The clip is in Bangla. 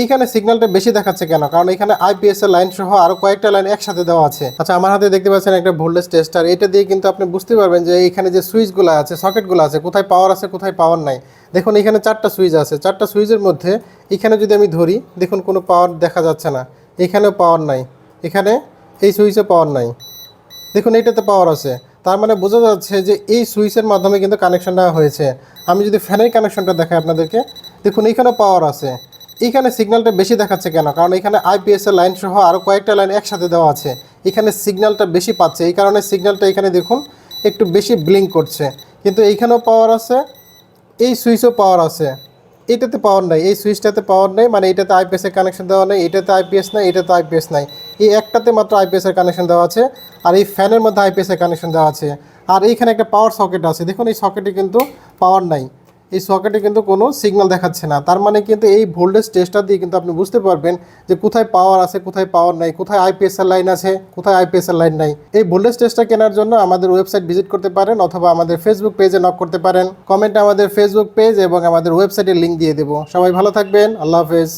এইখানে সিগন্যালটা বেশি দেখাচ্ছে কেন? কারণ এখানে আইপিএস এর লাইন সহ আরো কয়েকটা লাইন একসাথে দেওয়া আছে। আচ্ছা, আমার হাতে দেখতে পাচ্ছেন একটা ভোল্টেজ টেস্টার। এটা দিয়ে কিন্তু আপনি বুঝতে পারবেন যে এখানে যে সুইচগুলো আছে, সকেটগুলো আছে, কোথায় পাওয়ার আছে, কোথায় পাওয়ার নাই। দেখুন এখানে 4টা সুইচ আছে। 4টা সুইচের মধ্যে এখানে যদি আমি ধরি, দেখুন কোনো পাওয়ার দেখা যাচ্ছে না। এখানেও পাওয়ার নাই, এখানে এই সুইচে পাওয়ার নাই। দেখুন এইটাতে পাওয়ার আছে। তার মানে বোঝা যাচ্ছে যে এই সুইচের মাধ্যমে কিন্তু কানেকশনটা হয়েছে। আমি যদি ফ্যানের কানেকশনটা দেখাই আপনাদেরকে, দেখুন এইখানেও পাওয়ার আছে। এইখানে সিগন্যালটা বেশি দেখাচ্ছে কেন? কারণ এখানে আইপিএস এর লাইন সহ আরও কয়েকটা লাইন একসাথে দেওয়া আছে। এখানে সিগন্যালটা বেশি পাচ্ছে, এই কারণে সিগন্যালটা এখানে দেখুন একটু বেশি ব্লিঙ্ক করছে। কিন্তু এইখানেও পাওয়ার আছে, এই সুইচও পাওয়ার আছে। এটাতে পাওয়ার নাই, এই সুইচটাতে পাওয়ার নেই, মানে এটাতে আইপিএস এর কানেকশন দেওয়া নেই, এটাতে আইপিএস নাই, এটাতে আইপিএস নাই। এই একটাতে মাত্র আইপিএস এর কানেকশন দেওয়া আছে, আর এই ফ্যানের মধ্যে আইপিএস এর কানেকশন দেওয়া আছে। আর এইখানে একটা পাওয়ার সকেট আছে। দেখুন এই সকেটে কিন্তু পাওয়ার নাই, এই সকেটে কিন্তু কোনো সিগন্যাল দেখাচ্ছে না। তার মানে কিন্তু এই ভোল্টেজ টেস্টার দিয়ে কিন্তু আপনি বুঝতে পারবেন যে কোথায় পাওয়ার আছে, কোথায় পাওয়ার নাই, কোথায় আইপিএস এর লাইন আছে, কোথায় আইপিএস এর লাইন নাই। এই ভোল্টেজ টেস্টার কেনার জন্য আমাদের ওয়েবসাইট ভিজিট করতে পারেন, অথবা আমাদের ফেসবুক পেজে নক করতে পারেন। কমেন্টে আমাদের ফেসবুক পেজ এবং আমাদের ওয়েবসাইটের লিঙ্ক দিয়ে দেবো। সবাই ভালো থাকবেন, আল্লাহ হাফেজ।